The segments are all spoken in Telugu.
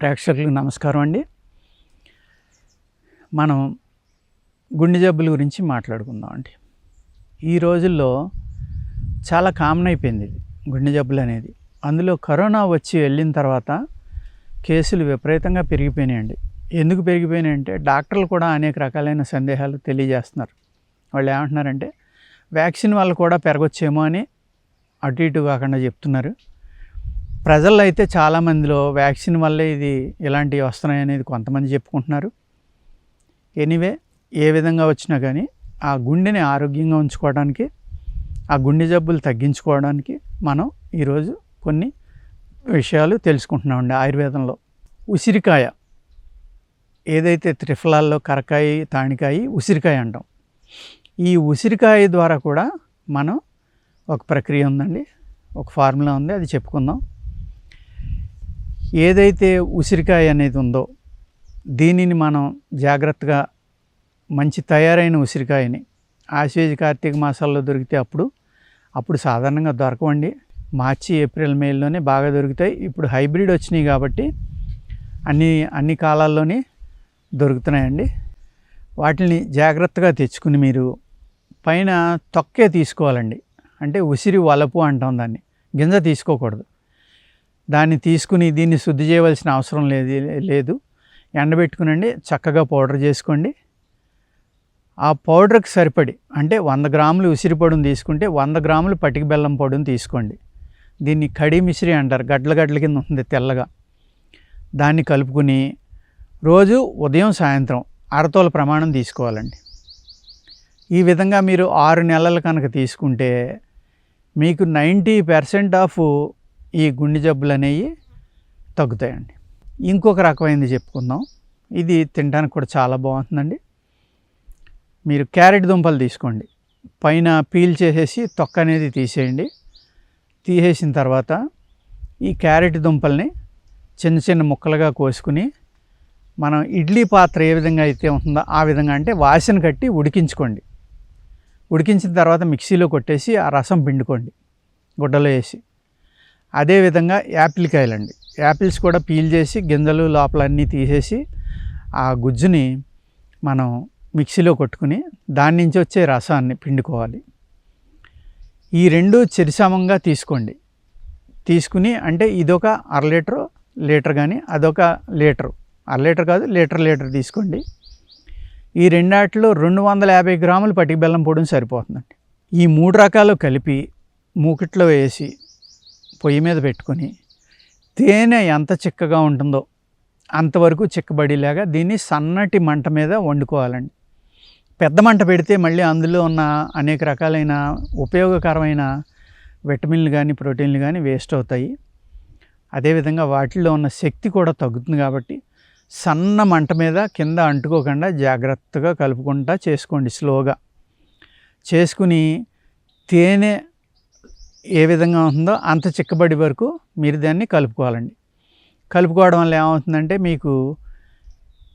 ప్రేక్షకులకు నమస్కారం అండి. మనం గుండె జబ్బుల గురించి మాట్లాడుకుందాం అండి. ఈ రోజుల్లో చాలా కామన్ అయిపోయింది ఇది గుండె జబ్బులు అనేది. అందులో కరోనా వచ్చి వెళ్ళిన తర్వాత కేసులు విపరీతంగా పెరిగిపోయినాయండి. ఎందుకు పెరిగిపోయినాయంటే డాక్టర్లు కూడా అనేక రకాలైన సందేహాలు తెలియజేస్తున్నారు. వాళ్ళు ఏమంటున్నారంటే వ్యాక్సిన్ వల్ల కూడా పెరగొచ్చేమో అని అటు ఇటు కాకుండా చెప్తున్నారు. ప్రజల్లో అయితే చాలామందిలో వ్యాక్సిన్ వల్లే ఇది ఇలాంటివి వస్తున్నాయి అనేది కొంతమంది చెప్పుకుంటున్నారు. ఎనీవే ఏ విధంగా వచ్చినా కానీ ఆ గుండెని ఆరోగ్యంగా ఉంచుకోవడానికి, ఆ గుండె జబ్బులు తగ్గించుకోవడానికి మనం ఈరోజు కొన్ని విషయాలు తెలుసుకుంటున్నామండి. ఆయుర్వేదంలో ఉసిరికాయ ఏదైతే త్రిఫలాల్లో కరకాయ, తాణికాయ, ఉసిరికాయ అంటాం. ఈ ఉసిరికాయ ద్వారా కూడా మనం ఒక ప్రక్రియ ఉందండి, ఒక ఫార్ములా ఉంది, అది చెప్పుకుందాం. ఏదైతే ఉసిరికాయ అనేది ఉందో దీనిని మనం జాగ్రత్తగా మంచి తయారైన ఉసిరికాయని ఆశ్వేజ కార్తీక మాసాల్లో దొరికితే అప్పుడు సాధారణంగా దొరకవండి. మార్చి, ఏప్రిల్, మేలోనే బాగా దొరుకుతాయి. ఇప్పుడు హైబ్రిడ్ వచ్చినాయి కాబట్టి అన్ని కాలాల్లోనే దొరుకుతున్నాయండి. వాటిని జాగ్రత్తగా తెచ్చుకుని మీరు పైన తొక్కే తీసుకోవాలండి. అంటే ఉసిరి వలపు అంటాం దాన్ని, గింజ తీసుకోకూడదు. దాన్ని తీసుకుని దీన్ని శుద్ధి చేయవలసిన అవసరం లేదు. ఎండబెట్టుకునండి, చక్కగా పౌడర్ చేసుకోండి. ఆ పౌడర్కి సరిపడి అంటే 100 గ్రాములు ఉసిరి పొడిని తీసుకుంటే 100 గ్రాములు పటిక బెల్లం పొడిని తీసుకోండి. దీన్ని కడి మిశ్రీ అంటారు, గడ్ల కింద ఉంటుంది తెల్లగా. దాన్ని కలుపుకుని రోజు ఉదయం సాయంత్రం అరతోల ప్రమాణం తీసుకోవాలండి. ఈ విధంగా మీరు 6 నెలలు కనుక తీసుకుంటే మీకు 90% ఆఫ్ ఈ గుండె జబ్బులు అనేవి తగ్గుతాయండి. ఇంకొక రకమైనది చెప్పుకుందాం. ఇది తినడానికి కూడా చాలా బాగుంటుందండి. మీరు క్యారెట్ దుంపలు తీసుకోండి. పైన పీల్ చేసేసి తొక్క అనేది తీసేయండి. తీసేసిన తర్వాత ఈ క్యారెట్ దుంపల్ని చిన్న చిన్న ముక్కలుగా కోసుకుని మనం ఇడ్లీ పాత్ర ఏ విధంగా అయితే ఉంటుందో ఆ విధంగా, అంటే వాసన కట్టి ఉడికించుకోండి. ఉడికించిన తర్వాత మిక్సీలో కొట్టేసి ఆ రసం పిండుకోండి గుడ్డలో వేసి. అదేవిధంగా యాపిల్ కాయలండి, యాపిల్స్ కూడా పీల్ చేసి గింజలు లోపల అన్నీ తీసేసి ఆ గుజ్జుని మనం మిక్సీలో కొట్టుకుని దాని నుంచి వచ్చే రసాన్ని పిండుకోవాలి. ఈ రెండు చెరిసమంగా తీసుకోండి. తీసుకుని అంటే ఇదొక 1/2 లీటర్ కానీ అదొక లీటరు, 1/2 లీటర్ కాదు, లీటర్ తీసుకోండి. ఈ రెండాటిలో 250 గ్రాములు పటిక బెల్లం పొడిని సరిపోతుందండి. ఈ 3 రకాలు కలిపి మూకిట్లో వేసి పొయ్యి మీద పెట్టుకొని తేనె ఎంత చిక్కగా ఉంటుందో అంతవరకు చిక్కబడిలాగా దీన్ని సన్నటి మంట మీద వండుకోవాలండి. పెద్ద మంట పెడితే మళ్ళీ అందులో ఉన్న అనేక రకాలైన ఉపయోగకరమైన విటమిన్లు కానీ ప్రోటీన్లు కానీ వేస్ట్ అవుతాయి. అదేవిధంగా వాటిల్లో ఉన్న శక్తి కూడా తగ్గుతుంది. కాబట్టి సన్న మంట మీద కింద అంటుకోకుండా జాగ్రత్తగా కలుపుకుంటా చేసుకోండి. స్లోగా చేసుకుని తేనె ఏ విధంగా ఉంటుందో అంత చిక్కబడి వరకు మీరు దాన్ని కలుపుకోవాలండి. కలుపుకోవడం వల్ల ఏమవుతుందంటే మీకు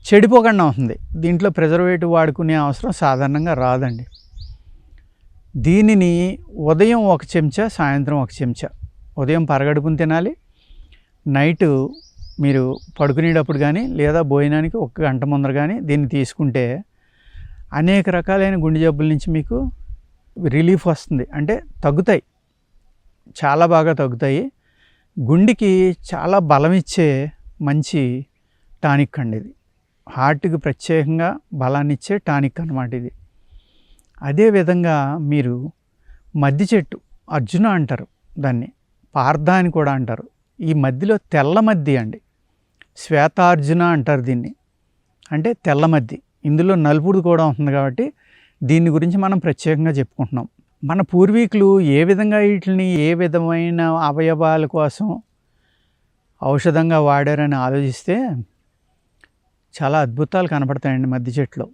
చెడిపోకుండా ఉంటుంది. దీంట్లో ప్రిజర్వేటివ్ వాడుకునే అవసరం సాధారణంగా రాదండి. దీనిని ఉదయం 1 చెంచా, సాయంత్రం 1 చెంచా, ఉదయం పరగడుపుని తినాలి. నైటు మీరు పడుకునేటప్పుడు కానీ లేదా భోజనానికి 1 గంట ముందర కానీ దీన్ని తీసుకుంటే అనేక రకాలైన గుండె జబ్బుల నుంచి మీకు రిలీఫ్ వస్తుంది. అంటే తగ్గుతాయి, చాలా బాగా తగ్గుతాయి. గుండెకి చాలా బలం ఇచ్చే మంచి టానిక్ అండి ఇది. హార్ట్కి ప్రత్యేకంగా బలాన్ని ఇచ్చే టానిక్ అన్నమాట ఇది. అదేవిధంగా మీరు మద్ది చెట్టు, అర్జున అంటారు దాన్ని, పార్థ అని కూడా అంటారు. ఈ మధ్యలో తెల్ల మద్ది అండి, శ్వేతార్జున అంటారు దీన్ని, అంటే తెల్ల మద్ది. ఇందులో నలుపుడు కూడా ఉంటుంది కాబట్టి దీని గురించి మనం ప్రత్యేకంగా చెప్పుకుంటున్నాం. మన పూర్వీకులు ఏ విధంగా వీటిని ఏ విధమైన అవయవాల కోసం ఔషధంగా వాడారని ఆలోచిస్తే చాలా అద్భుతాలు కనపడతాయండి మద్ది చెట్లో.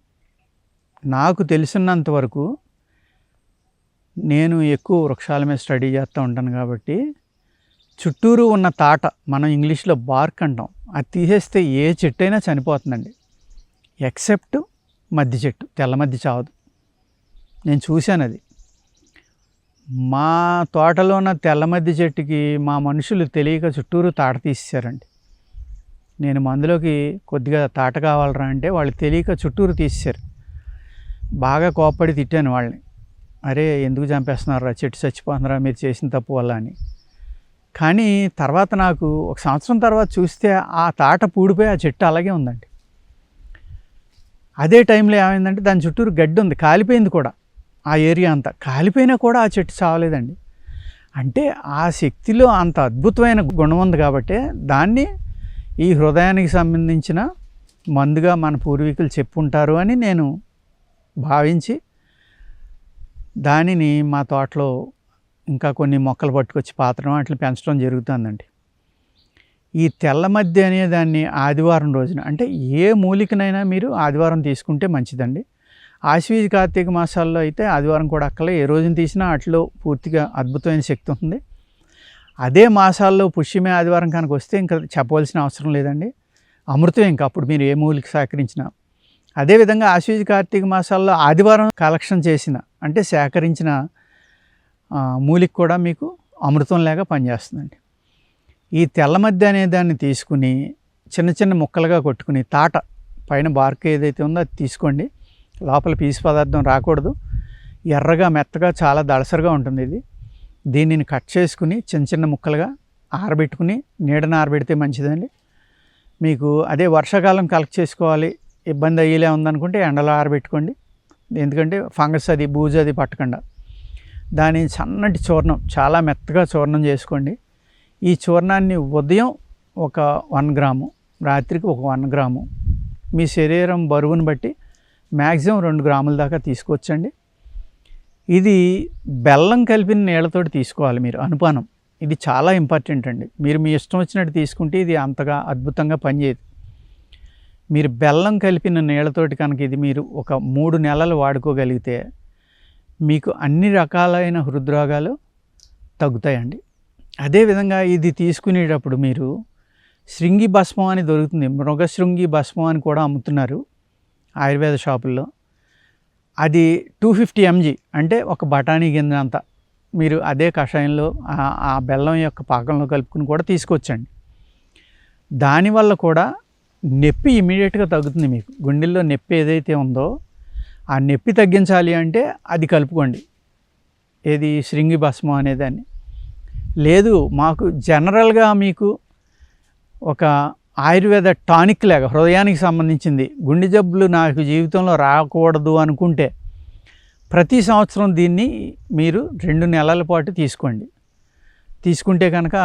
నాకు తెలిసినంత వరకు, నేను ఎక్కువ వృక్షాల మీద స్టడీ చేస్తూ ఉంటాను కాబట్టి చుట్టూరు ఉన్న తాట, మనం ఇంగ్లీష్లో బార్క్ అంటాం, అది తీసేస్తే ఏ చెట్టు అయినా చనిపోతుందండి, ఎక్సెప్ట్ మద్ది చెట్టు. తెల్ల మద్ది చావదు. నేను చూశాను అది. మా తోటలో ఉన్న తెల్ల మద్ది చెట్టుకి మా మనుషులు తెలియక చుట్టూరు తాట తీసేశారండి. నేను మందులోకి కొద్దిగా తాట కావాలరా అంటే వాళ్ళు తెలియక చుట్టూరు తీసేశారు. బాగా కోప్పడి తిట్టాను వాళ్ళని. అరే ఎందుకు చంపేస్తున్నారా, చెట్టు చచ్చిపోతున్నారా మీరు చేసిన తప్పు వల్ల అని. కానీ తర్వాత నాకు 1 సంవత్సరం తర్వాత చూస్తే ఆ తాట పూడిపోయి ఆ చెట్టు అలాగే ఉందండి. అదే టైంలో ఏమైందంటే దాని చుట్టూరు గడ్డి ఉంది, కాలిపోయింది కూడా. ఆ ఏరియా అంతా కాలిపోయినా కూడా ఆ చెట్టు చావలేదండి. అంటే ఆ శక్తిలో అంత అద్భుతమైన గుణం ఉంది కాబట్టి దాన్ని ఈ హృదయానికి సంబంధించిన మందుగా మన పూర్వీకులు చెప్పుంటారు అని నేను భావించి దానిని మా తోటలో ఇంకా కొన్ని మొక్కలు పట్టుకొచ్చి పాతడం వాటిని పెంచడం జరుగుతుందండి. ఈ తెల్ల మద్ది అనే దాన్ని ఆదివారం రోజున, అంటే ఏ మూలికనైనా మీరు ఆదివారం తీసుకుంటే మంచిదండి. ఆశ్వీజ కార్తీక మాసాల్లో అయితే ఆదివారం కూడా అక్కలే, ఏ రోజున తీసినా వాటిలో పూర్తిగా అద్భుతమైన శక్తి ఉంటుంది. అదే మాసాల్లో పుష్యమే ఆదివారం కనుక వస్తే ఇంకా చెప్పవలసిన అవసరం లేదండి, అమృతం. ఇంకా అప్పుడు మీరు ఏ మూలిక సేకరించినా. అదేవిధంగా ఆశ్వీజ కార్తీక మాసాల్లో ఆదివారం కలెక్షన్ చేసిన, అంటే సేకరించిన మూలిక కూడా మీకు అమృతం లాగా పనిచేస్తుందండి. ఈ తెల్ల మద్ది అనే దాన్ని తీసుకుని చిన్న చిన్న ముక్కలుగా కొట్టుకుని తాట పైన బార్క్ ఏదైతే ఉందో అది తీసుకోండి. లోపల పీసు పదార్థం రాకూడదు. ఎర్రగా మెత్తగా చాలా దళసరిగా ఉంటుంది ఇది. దీనిని కట్ చేసుకుని చిన్న చిన్న ముక్కలుగా ఆరబెట్టుకుని నీడన ఆరబెడితే మంచిదండి. మీకు అదే వర్షాకాలం కలెక్ట్ చేసుకోవాలి, ఇబ్బంది అయ్యేలా ఉందనుకుంటే ఎండలో ఆరబెట్టుకోండి. ఎందుకంటే ఫంగస్ అది బూజు అది పట్టకుండా. దాని సన్నటి చూర్ణం చాలా మెత్తగా చూర్ణం చేసుకోండి. ఈ చూర్ణాన్ని ఉదయం ఒక 1 గ్రాము, రాత్రికి ఒక 1 గ్రాము, మీ శరీరం బరువును బట్టి మ్యాక్సిమం 2 గ్రాముల దాకా తీసుకొచ్చండి. ఇది బెల్లం కలిపిన నీళ్ళతోటి తీసుకోవాలి మీరు, అనుపానం. ఇది చాలా ఇంపార్టెంట్ అండి. మీరు మీ ఇష్టం వచ్చినట్టు తీసుకుంటే ఇది అంతగా అద్భుతంగా పనిచేయదు. మీరు బెల్లం కలిపిన నీళ్ళతోటి కనుక ఇది మీరు ఒక 3 నెలలు వాడుకోగలిగితే మీకు అన్ని రకాలైన హృద్రోగాలు తగ్గుతాయండి. అదేవిధంగా ఇది తీసుకునేటప్పుడు మీరు శృంగి భస్మం అని దొరుకుతుంది, మృగశృంగి భస్మం అని కూడా అమ్ముతున్నారు ఆయుర్వేద షాపుల్లో. అది 250 mg, అంటే ఒక బఠానీ గింజ అంతా మీరు అదే కషాయంలో ఆ బెల్లం యొక్క పాకంలో కలుపుకుని కూడా తీసుకొచ్చండి. దానివల్ల కూడా నొప్పి ఇమీడియట్గా తగ్గుతుంది. మీకు గుండెల్లో నొప్పి ఏదైతే ఉందో ఆ నొప్పి తగ్గించాలి అంటే అది కలుపుకోండి, ఏది శృంగి భస్మం అనేదాన్ని. లేదు మాకు జనరల్గా మీకు ఒక ఆయుర్వేద టానిక్ లాగా హృదయానికి సంబంధించింది, గుండె జబ్బులు నాకు జీవితంలో రాకూడదు అనుకుంటే ప్రతి సంవత్సరం దీన్ని మీరు 2 నెలల పాటు తీసుకోండి. తీసుకుంటే కనుక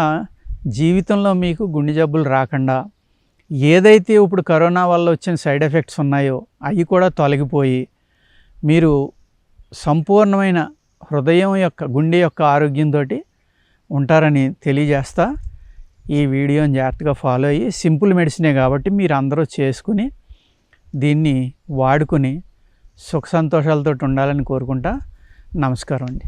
జీవితంలో మీకు గుండె జబ్బులు రాకుండా, ఏదైతే ఇప్పుడు కరోనా వల్ల వచ్చిన సైడ్ ఎఫెక్ట్స్ ఉన్నాయో అవి కూడా తొలగిపోయి మీరు సంపూర్ణమైన హృదయం యొక్క గుండె యొక్క ఆరోగ్యంతో ఉంటారని తెలియజేస్తా. ఈ వీడియోని జాగ్రత్తగా ఫాలో అయ్యి, సింపుల్ మెడిసినే కాబట్టి మీరు అందరూ చేసుకుని దీన్ని వాడుకుని సుఖ సంతోషాలతో ఉండాలని కోరుకుంటా. నమస్కారం అండి.